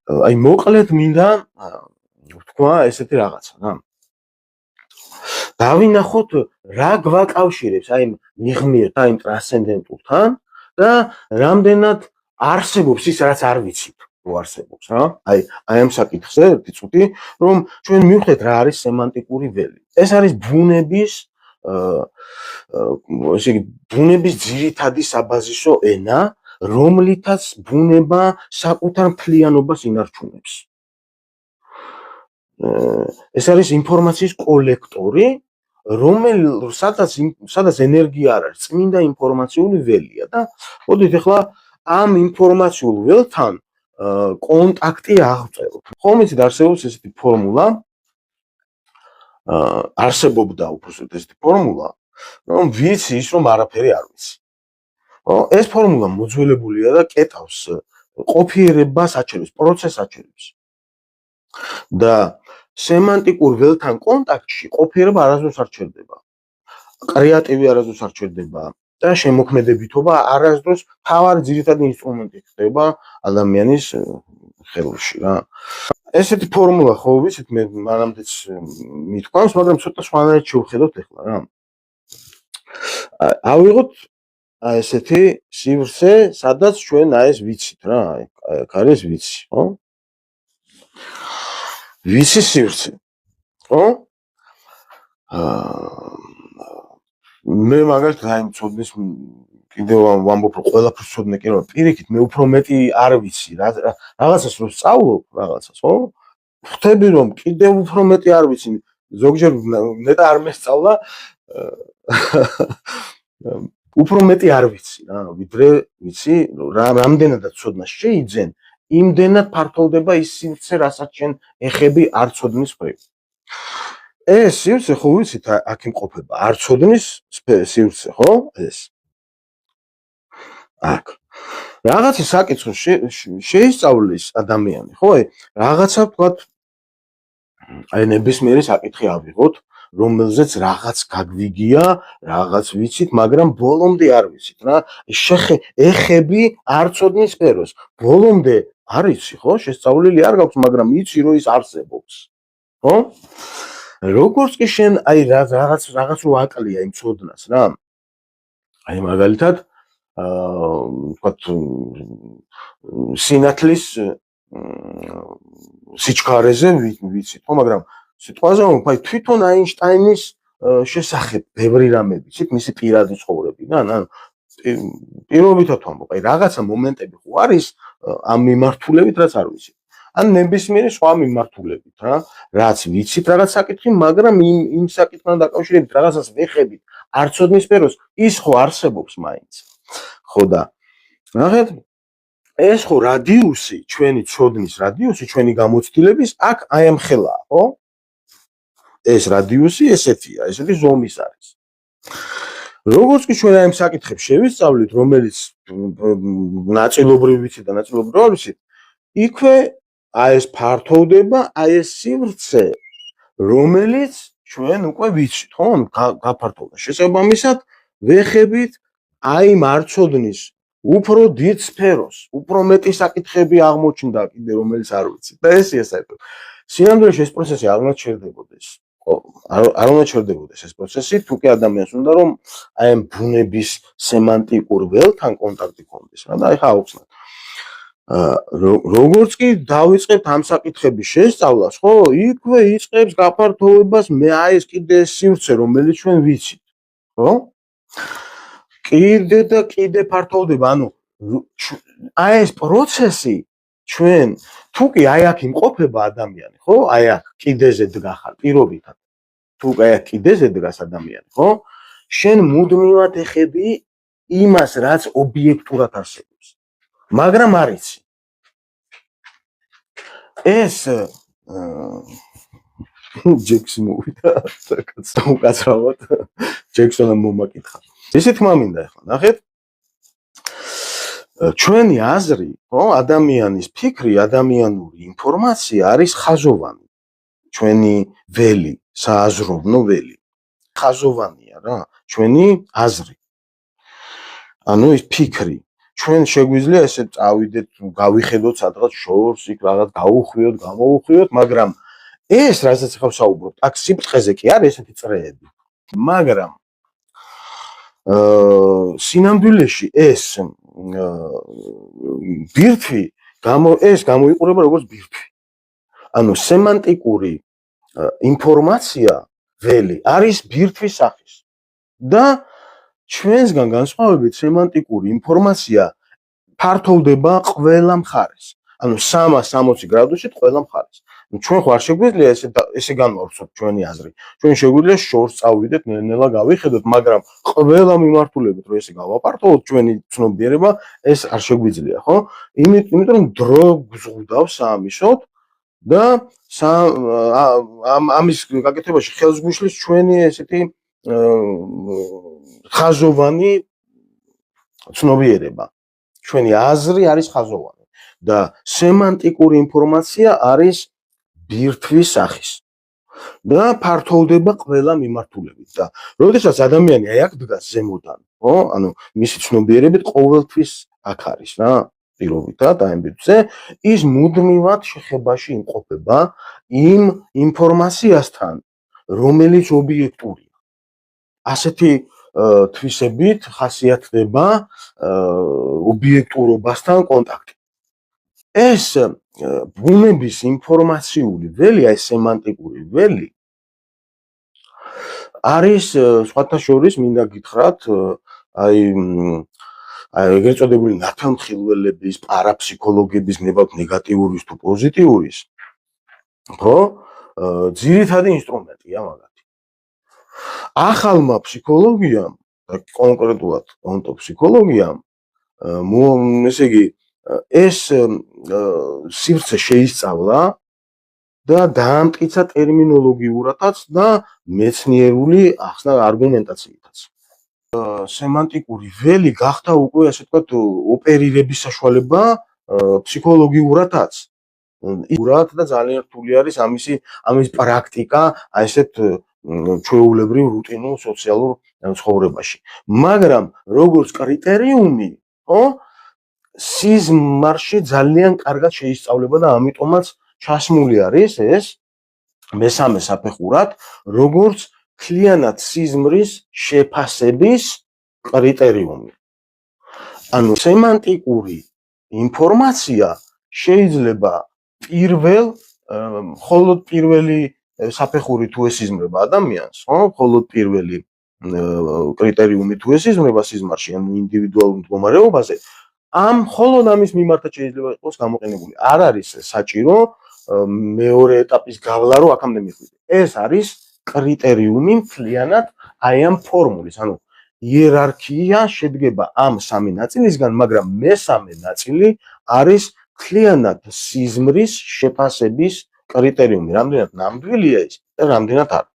აი მოკლედ მინდა თქვა ესეთი რაღაცა რა. დავინახოთ რა გვაკავშირებს აი მიღმიერთ აი ტრანსცენდენტულთან და რამდენად არსებობს ის რაც არ ვიცით თუ არსებობს რა. აი ამ საკითხზე ერთი წუთი რომ ჩვენ მივხვდეთ რა არის სემანტიკური ველი. ეს არის ბუნების ესე იგი ბუნების ძირითადი საბაზისო ენა, რომლითაც ბუნება საკუთარ მთლიანობას ინარჩუნებს. ეს არის ინფორმაციის კოლექტორი, სადაც ენერგია არ არის, წმინდა ინფორმაციული ველია და მოდით ახლა ამ ინფორმაციულ ველთან კონტაქტი აღწეროთ. ხომ იცით არსებობს ესეთი ფორმულა, არსებობდა უბრალოდ ესეთი ფორმულა, რომ ვიცი ის რომ არაფერი არ ვიცი. ეს ფორმულა მოძველებულია და კეთავს ყოფიერებას აჩვენებს, პროცესს აჩვენებს. და სემანტიკურ ველთან კონტაქტში ყოფიერება არასდროს არ ჩერდება. კრეატივი არასდროს არ ჩერდება და შემოქმედებითობა არასდროს თავარი ძირითადი ინსტრუმენტი ხდება ადამიანის ხელში რა. ესეთი ფორმულა ხო ვიცით მე მანამდეც მithქვამს, მაგრამ ცოტა სხვანაირად შევხედოთ ახლა რა. ავიღოთ ესეთი სივრცე, სადაც ჩვენ ეს ვიცით რა, აქ არის ვიცი, ხო? ვიცი სივრცე, ხო? მე მაგალითად აი მწოდნის კიდევ ვამბობ რომ ყველაფერს ვწოდნე კი რომ პირიქით მე უფრო მეტი არ ვიცი რაღაცას რომ სწავლობ რაღაცას, ხო? ხვდები რომ კიდევ უფრო მეტი არ ვიცი, ზოგჯერ ნეტა არ მესწავლა უფრო მეტი არ ვიცი რა, ვიდრე ვიცი რამდენადაც ცოდნა შეიძენ, იმდენად ფართოვდება ის სივრცე, რასაც შენ ეხები არ ცოდნის მხრივ. ეს სივრცე ხო ვიცით აქ იმყოფება არ ცოდნის სივრცე, ხო? ეს აქ რაღაცა საკითხი შეისწავლის ადამიანი, ხო? რაღაცა ვთქვათ აი ნებისმიერი საკითხი ავიღოთ, რომელზეც რაღაც გაგვიგია, რაღაც ვიცით, მაგრამ ბოლომდე არ ვიცით რა. ეხები არ ცოდნის სფეროს. ბოლომდე არ იცი, ხო? შესწავლილი არ გაქვს, მაგრამ იცი რომ ის არსებობს. ხო? როგორც კი შენ აი რაღაც რო აკლია იმ ცოდნას რა. აი მაგალითად ვთქვათ სინათლის სიჩქარეზე ვიცით, ხო, მაგრამ სიტყვაზე აი თვითონ აინშტაინის შესახებ ბევრი რამე ვიცით, მისი პირადი ცხოვრებიდან, ან პირობითად ვამბობ, აი რაღაცა მომენტები ხო არის ამ მიმართულებით, რაც არ ვიცით. ან ნებისმიერი სხვა მიმართულებით რა, რაც ვიცით რაღაც საკითხი, მაგრამ იმ საკითხთან დაკავშირებით რაღაცას ვეხებით, არ ცოდნის სფეროს, ის ხო არსებობს მაინც. ხო და ნახეთ, ეს ხო რადიუსი, ჩვენი ცოდნის რადიუსი, ჩვენი გამოცდილების აქ აი ამ ხელაა, ხო? ეს რადიუსი ესეთია, ესეთი ზომის არის. როგორც კი ჩვენ აი ამ საკითხებს შევისწავლით, რომელიც ნაწილობრივ ვიცით და ნაწილობრივ არ ვიცით, იქვე აი ეს ფართოვდება, აი ეს სივრცე, რომელიც ჩვენ უკვე ვიცით, ხო? გაფართოვდა. შესაბამისად, ვეხებით აი მარცოდნის უფრო დიდ სფეროს, უფრო მეტი საკითხები აღმოჩნდა კიდე, რომელიც არ ვიცით. და ესეა საერთოდ. სინამდვილეში ეს პროცესი არ უნდა ჩერდებოდეს. არ უნდა ჩერდებოდეს ეს პროცესი, თუ კი ადამიანს უნდა რომ აი ამ ბუნების სემანტიკურ ველთან კონტაქტი ჰქონდეს რა და ეხა აუხსნათ. როგორც კი დავიწყებთ ამ საკითხების შესწავლას, ხო, იქვე იწყებს გაფართოვებას მე აი ეს კიდე სივრცე, რომელიც ჩვენ ვიცით, ხო? კიდე და კიდე ფართოვდება, ანუ აი ეს პროცესი ჩვენ თუ კი აი აქ იმყოფება ადამიანი, ხო? აი აქ კიდეზე დგახარ პირობითად. თუ აი აქ კიდეზე დგას ადამიანი, ხო? შენ მუდმივად ეხები იმას, რაც ობიექტურად არსებობს. მაგრამ არ იცი. ეს ჯექსი მოვიდა, საკაცო უკაცრავად. ჯექსონამ მომაკითხა. ესე თქმა მინდა ახლა, ნახეთ. ჩვენი აზრი, ხო, ადამიანის ფიქრი, ადამიანური ინფორმაცია არის ხაზოვანი. ჩვენი ველი, სააზროვნო ველი. ხაზოვანია რა, ჩვენი აზრი. ანუ ის ფიქრი. ჩვენ შეგვიძლია ესე წავიდეთ, გავიხედოთ სადღაც შორს, იქ რაღაც გაუხვიოთ, გამოუხვიოთ, მაგრამ ეს რასაც ახლა ვსაუბრობთ, აქ სიფრთხეზე კი არის ესეთი წრეები. მაგრამ სინამდვილეში ეს ბირთვი გამოიყურება როგორც ბირთვი. ანუ სემანტიკური ინფორმაცია ველი არის ბირთვის სახის და ჩვენსგან განსხვავებით სემანტიკური ინფორმაცია ფართოვდება ყველა მხარეს. ანუ 360 გრადუსით ყველა მხარეს. ჩვენ ხო არ შეგვიძლია ესე განვავრცოთ ჩვენი აზრი. ჩვენ შეგვიძლია შორს წავიდეთ, ნელ-ნელა გავიხედოთ, მაგრამ ყველა მიმართულებით რომ ესე გავაპარტოვოთ ჩვენი ცნობიერება, ეს არ შეგვიძლია, ხო? იმიტომ რომ დრო გზღუდავს ამისოთ და ამის გაკეთებაში ხელს გვიშლის ჩვენი ესეთი ხაზოვანი ცნობიერება. ჩვენი აზრი არის ხაზოვანი და სემანტიკური ინფორმაცია არის ბირთვის სახის და ფართოვდება ყველა მიმართულებით და როდესაც ადამიანი აი აქ დგას ზემოდან, ხო? ანუ მისი ცნობიერებით ყოველთვის აქ არის რა, პირობითად აემბიტზე, ის მუდმივად შეხებაში იმყოფება იმ ინფორმაციასთან, რომელიც ობიექტურია. ასეთი თვისებით ხასიათდება ობიექტურობასთან კონტაქტი. ეს ბუნების ინფორმაციული ველი, აი სემანტიკური ველი არის სხვათა შორის მინდა გითხრათ, აი ეგრეთ წოდებული ნათელმხილველების, პარაფსიქოლოგების ნებავთ ნეგატიურის თუ პოზიტიურის, ხო? ძირითადი ინსტრუმენტია მაგათი. ახალმა ფსიქოლოგიამ და კონკრეტულად ონტოფსიქოლოგიამ ესე იგი ეს სივრცე შეისწავლა და დაამტკიცა ტერმინოლოგიურადაც და მეცნიერული ახსნა არგუმენტაციითაც. სემანტიკური ველი გახდა უკვე ასე ვთქვათ ოპერირების საშუალება ფსიქოლოგიურადაც. ურად და ძალიან რთული არის ამის პრაქტიკა აი ესეთ ჩვეულებრივ რუტინულ სოციალურ ცხოვრებაში. მაგრამ როგორც კრიტერიუმი, ხო? სიზმარში ძალიან კარგად შეისწავლება და ამიტომაც ჩასმული არის ეს მესამე საფეხურად, როგორც მთლიანად სიზმრის შეფასების კრიტერიუმი. ანუ სემანტიკური ინფორმაცია შეიძლება მხოლოდ პირველი საფეხური თუ ესიზმრება ადამიანს, ხო? მხოლოდ პირველი კრიტერიუმი თუ ესიზმრება სიზმარში, ანუ ინდივიდუალურ მდგომარეობაზე, მხოლოდ ამის მიმართად შეიძლება იყოს გამოყენებული. არ არის საჭირო მეორე ეტაპის გავლა, რომ აქამდე მიხვიდე. ეს არის კრიტერიუმი მთლიანად აი ამ ფორმულის, ანუ იერარქია შედგება ამ სამი ნაწილისგან, მაგრამ მესამე ნაწილი არის მთლიანად სიზმრის შეფასების კრიტერიუმი. რამდენად ნამდვილია ის და რამდენად არა.